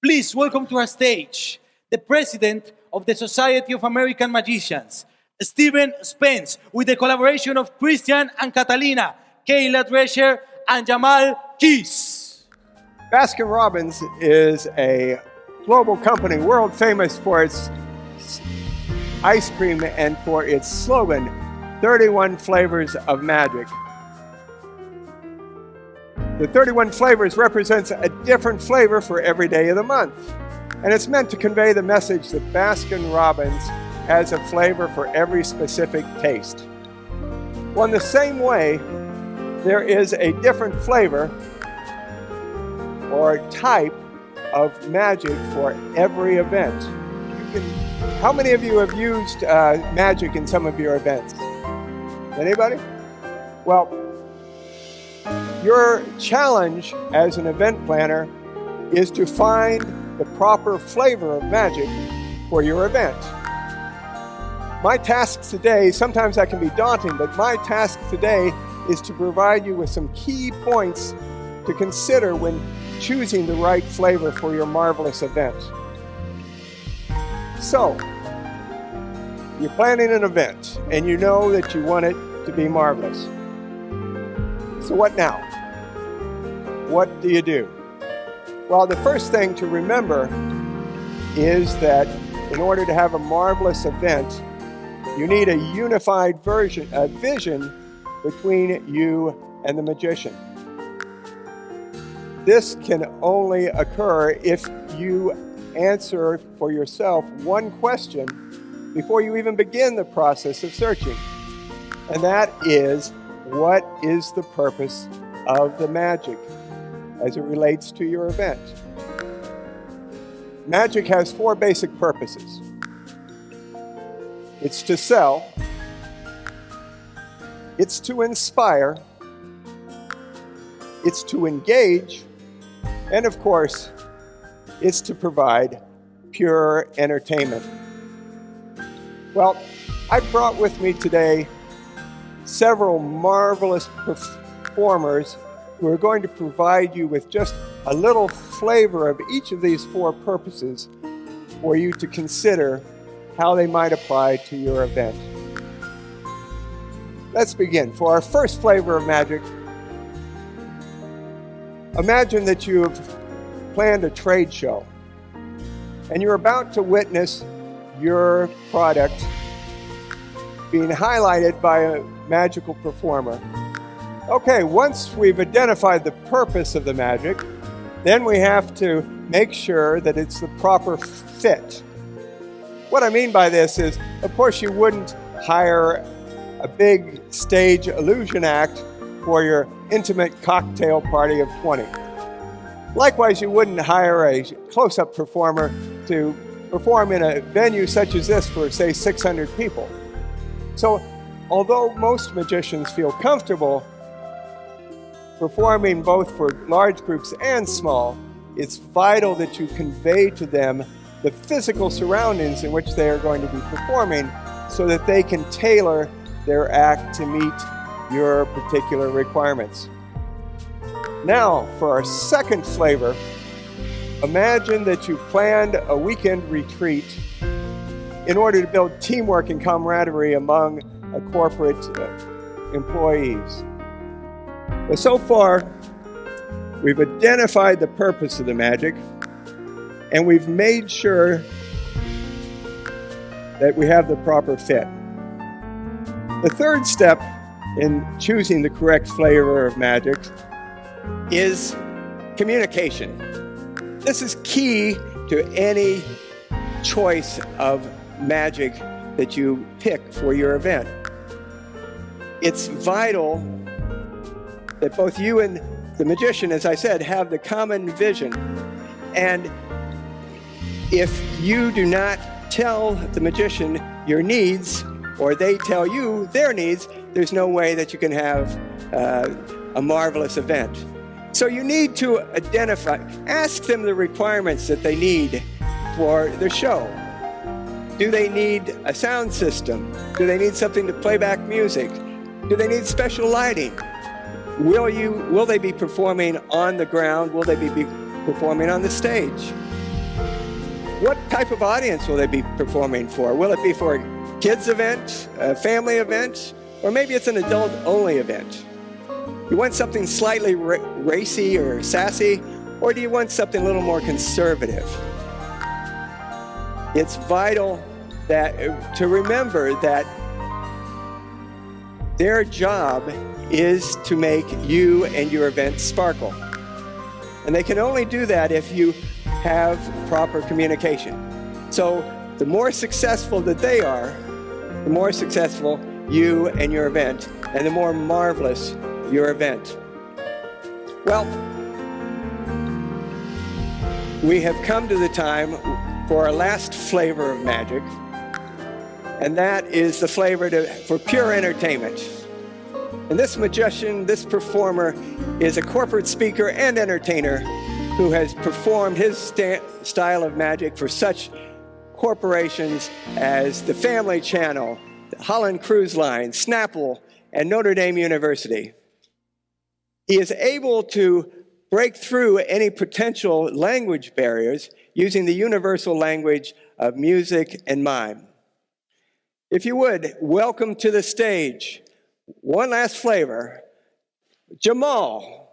Please welcome to our stage the president of the Society of American Magicians, Stephen Spence, with the collaboration of Christian and Catalina, Kayla Drescher, and Jamahl Keys. Baskin-Robbins is a global company world famous for its ice cream and for its slogan, 31 flavors of magic. The 31 flavors represents a different flavor for every day of the month. And it's meant to convey the message that Baskin-Robbins has a flavor for every specific taste. Well, in the same way, there is a different flavor or type of magic for every event. How many of you have used magic in some of your events? Anybody? Well, your challenge as an event planner is to find the proper flavor of magic for your event. My task today, sometimes that can be daunting, but my task today is to provide you with some key points to consider when choosing the right flavor for your marvelous event. So, you're planning an event and you know that you want it to be marvelous. So what now? What do you do? Well, the first thing to remember is that in order to have a marvelous event, you need a unified vision between you and the magician. This can only occur if you answer for yourself one question before you even begin the process of searching. And that is, what is the purpose of the magic as it relates to your event? Magic has four basic purposes. It's to sell, it's to inspire, it's to engage, and of course, it's to provide pure entertainment. Well, I brought with me today several marvelous performers who are going to provide you with just a little flavor of each of these four purposes for you to consider how they might apply to your event. Let's begin. For our first flavor of magic, imagine that you have planned a trade show and you're about to witness your product being highlighted by a magical performer. Okay, once we've identified the purpose of the magic, then we have to make sure that it's the proper fit. What I mean by this is, of course, you wouldn't hire a big stage illusion act for your intimate cocktail party of 20. Likewise, you wouldn't hire a close-up performer to perform in a venue such as this for, say, 600 people. So, although most magicians feel comfortable performing both for large groups and small, it's vital that you convey to them the physical surroundings in which they are going to be performing so that they can tailor their act to meet your particular requirements. Now, for our second flavor, imagine that you've planned a weekend retreat in order to build teamwork and camaraderie among corporate employees. But so far, we've identified the purpose of the magic, and we've made sure that we have the proper fit. The third step in choosing the correct flavor of magic is communication. This is key to any choice of magic that you pick for your event. It's vital that both you and the magician, as I said, have the common vision. And if you do not tell the magician your needs, or they tell you their needs, there's no way that you can have a marvelous event. So you need to ask them the requirements that they need for the show. Do they need a sound system? Do they need something to play back music? Do they need special lighting? Will they be performing on the ground? Will they be performing on the stage? what type of audience will they be performing for? Will it be for a kids event, a family event, or maybe it's an adult-only event? You want something slightly racy or sassy, or do you want something a little more conservative? It's vital to remember that their job is to make you and your event sparkle. And they can only do that if you have proper communication. So the more successful that they are, the more successful you and your event, and the more marvelous your event. Well, we have come to the time for our last flavor of magic, and that is the flavor for pure entertainment. And this magician, this performer, is a corporate speaker and entertainer who has performed his style of magic for such corporations as the Family Channel, the Holland Cruise Line, Snapple, and Notre Dame University. He is able to break through any potential language barriers using the universal language of music and mime. If you would, welcome to the stage, one last flavor, Jamahl.